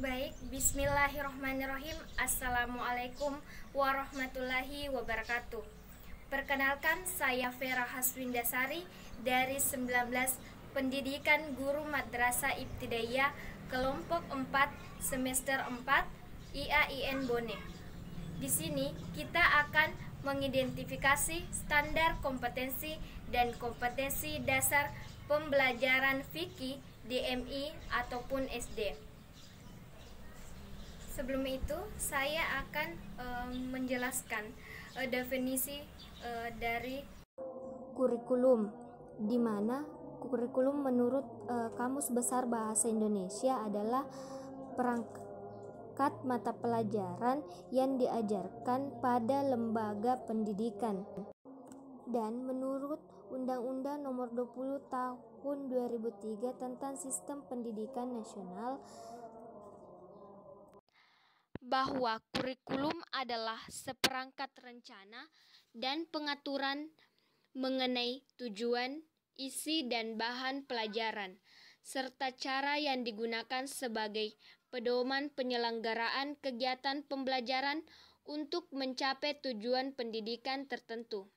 Baik, bismillahirrahmanirrahim. Assalamualaikum warahmatullahi wabarakatuh. Perkenalkan, saya Vera Haswindasari dari 19 Pendidikan Guru Madrasah Ibtidaiyah Kelompok 4 Semester 4 IAIN Bone. Di sini kita akan mengidentifikasi standar kompetensi dan kompetensi dasar pembelajaran fikih DMI ataupun SD. Sebelum itu, saya akan menjelaskan definisi dari kurikulum, di mana kurikulum menurut Kamus Besar Bahasa Indonesia adalah perangkat mata pelajaran yang diajarkan pada lembaga pendidikan. Dan menurut Undang-Undang Nomor 20 Tahun 2003 tentang Sistem Pendidikan Nasional, bahwa kurikulum adalah seperangkat rencana dan pengaturan mengenai tujuan, isi, dan bahan pelajaran, serta cara yang digunakan sebagai pedoman penyelenggaraan kegiatan pembelajaran untuk mencapai tujuan pendidikan tertentu.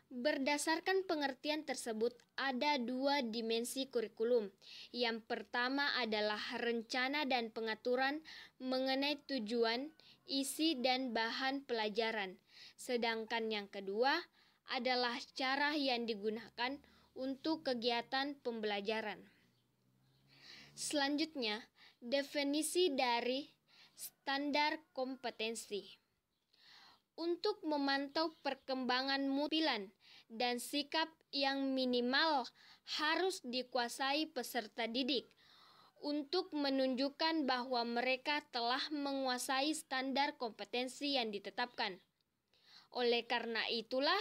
Berdasarkan pengertian tersebut, ada dua dimensi kurikulum. Yang pertama adalah rencana dan pengaturan mengenai tujuan, isi, dan bahan pelajaran. Sedangkan yang kedua adalah cara yang digunakan untuk kegiatan pembelajaran. Selanjutnya, definisi dari standar kompetensi. Untuk memantau perkembangan mupilan dan sikap yang minimal harus dikuasai peserta didik untuk menunjukkan bahwa mereka telah menguasai standar kompetensi yang ditetapkan. Oleh karena itulah,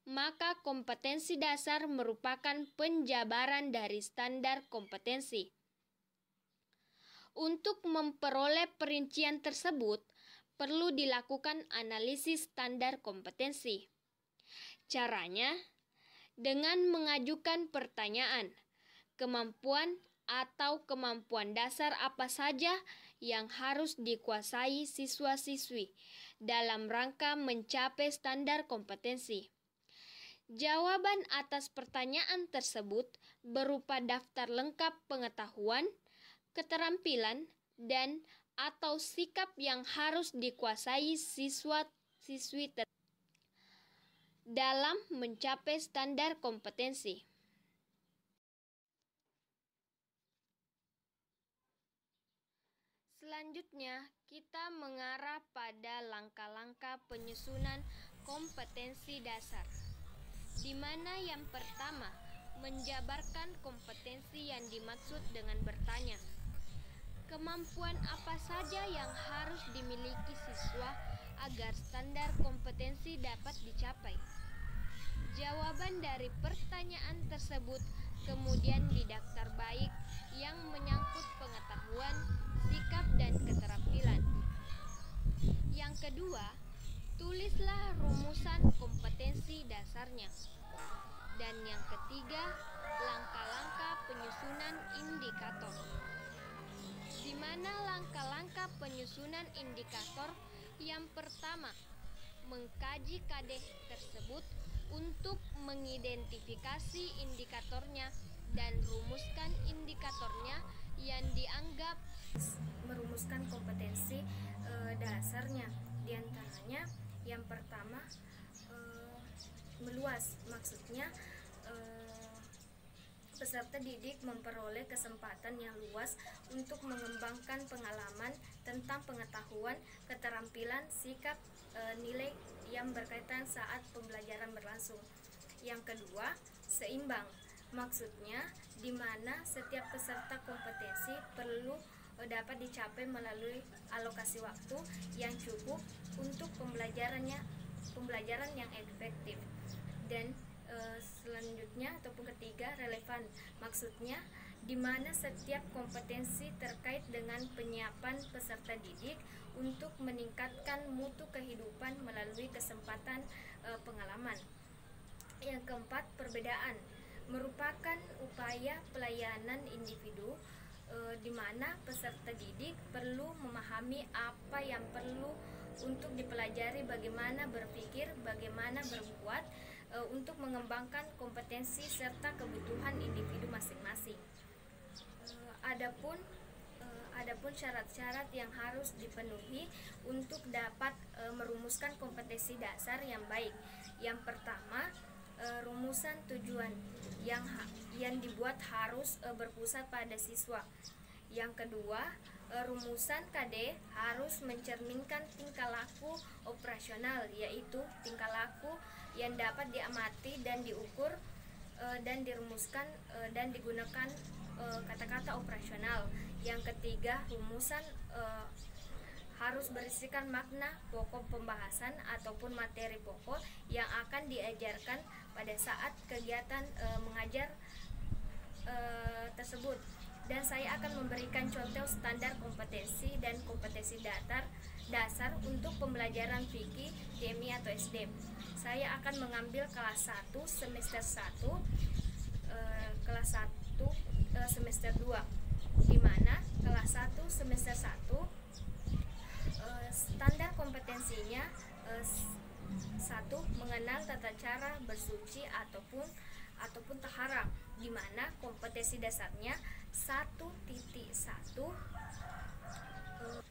maka kompetensi dasar merupakan penjabaran dari standar kompetensi. Untuk memperoleh perincian tersebut, perlu dilakukan analisis standar kompetensi. Caranya, dengan mengajukan pertanyaan, kemampuan atau kemampuan dasar apa saja yang harus dikuasai siswa-siswi dalam rangka mencapai standar kompetensi. Jawaban atas pertanyaan tersebut berupa daftar lengkap pengetahuan, keterampilan, dan atau sikap yang harus dikuasai siswa-siswi dalam mencapai standar kompetensi. Selanjutnya, kita mengarah pada langkah-langkah penyusunan kompetensi dasar, di mana yang pertama, menjabarkan kompetensi yang dimaksud dengan bertanya. Kemampuan apa saja yang harus dimiliki siswa agar standar kompetensi dapat dicapai? Jawaban dari pertanyaan tersebut kemudian didaftar baik yang menyangkut pengetahuan, sikap, dan keterampilan. Yang kedua, tulislah rumusan kompetensi dasarnya. Dan yang ketiga, langkah-langkah penyusunan indikator, di mana langkah-langkah penyusunan indikator yang pertama, mengkaji KD tersebut untuk mengidentifikasi indikatornya dan rumuskan indikatornya yang dianggap merumuskan kompetensi dasarnya. Di antaranya yang pertama, meluas, maksudnya peserta didik memperoleh kesempatan yang luas untuk mengembangkan pengalaman tentang pengetahuan, keterampilan, sikap, nilai yang berkaitan saat pembelajaran berlangsung. Yang kedua, seimbang, maksudnya di mana setiap peserta kompetensi perlu dapat dicapai melalui alokasi waktu yang cukup untuk pembelajaran yang efektif. Dan selanjutnya ataupun ketiga, relevan, maksudnya di mana setiap kompetensi terkait dengan penyiapan peserta didik untuk meningkatkan mutu kehidupan melalui kesempatan pengalaman. Yang keempat, perbedaan merupakan upaya pelayanan individu di mana peserta didik perlu memahami apa yang perlu untuk dipelajari, bagaimana berpikir, bagaimana berbuat untuk mengembangkan kompetensi serta kebutuhan individu masing-masing. Adapun syarat-syarat yang harus dipenuhi untuk dapat merumuskan kompetensi dasar yang baik. Yang pertama, rumusan tujuan yang dibuat harus berpusat pada siswa. Yang kedua, rumusan KD harus mencerminkan tingkah laku operasional, yaitu tingkah laku yang dapat diamati dan diukur dan dirumuskan dan digunakan kata-kata operasional. Yang ketiga, rumusan harus berisikan makna pokok pembahasan ataupun materi pokok yang akan diajarkan pada saat kegiatan mengajar tersebut. Dan saya akan memberikan contoh standar kompetensi dan kompetensi dasar untuk pembelajaran fikih DMI atau SD. Saya akan mengambil kelas 1 semester 1, kelas 1 semester 2, di mana kelas 1 semester 1 standar kompetensinya 1. Mengenal tata cara bersuci ataupun tahara, di mana kompetensi dasarnya 1.1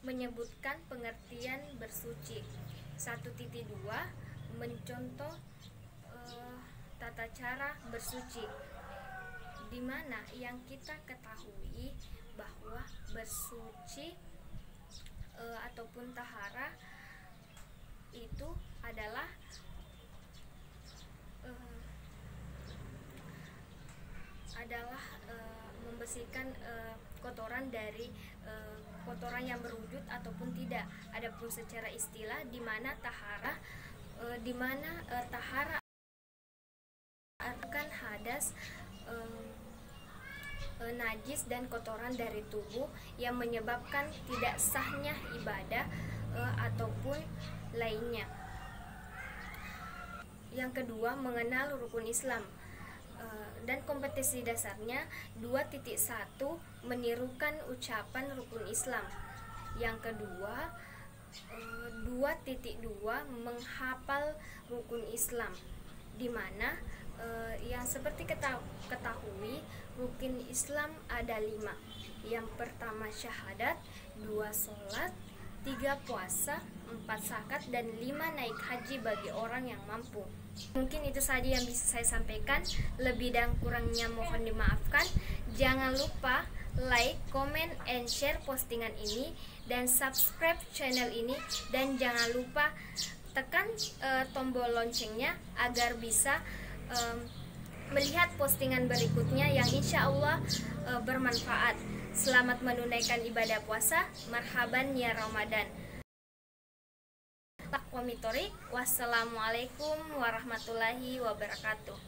menyebutkan pengertian bersuci, 1.2 mencontoh tata cara bersuci, di mana yang kita ketahui bahwa bersuci ataupun tahara itu adalah membersihkan kotoran dari kotoran yang berwujud ataupun tidak. Adapun secara istilah, di mana tahara akan hadas, najis dan kotoran dari tubuh yang menyebabkan tidak sahnya ibadah ataupun lainnya. Yang kedua, mengenal rukun Islam dan kompetensi dasarnya 2.1 menirukan ucapan rukun Islam. Yang kedua, 2.2 menghafal rukun Islam, di mana yang seperti ketahui rukun Islam ada 5. Yang pertama syahadat, 2 sholat, 3 puasa, 4 zakat, dan 5 naik haji bagi orang yang mampu. Mungkin itu saja yang bisa saya sampaikan. Lebih dan kurangnya mohon dimaafkan. Jangan lupa like, comment, and share postingan ini, dan subscribe channel ini, dan jangan lupa tekan tombol loncengnya agar bisa melihat postingan berikutnya yang insya Allah bermanfaat. Selamat menunaikan ibadah puasa. Marhaban ya Ramadan. Wassalamualaikum warahmatullahi wabarakatuh.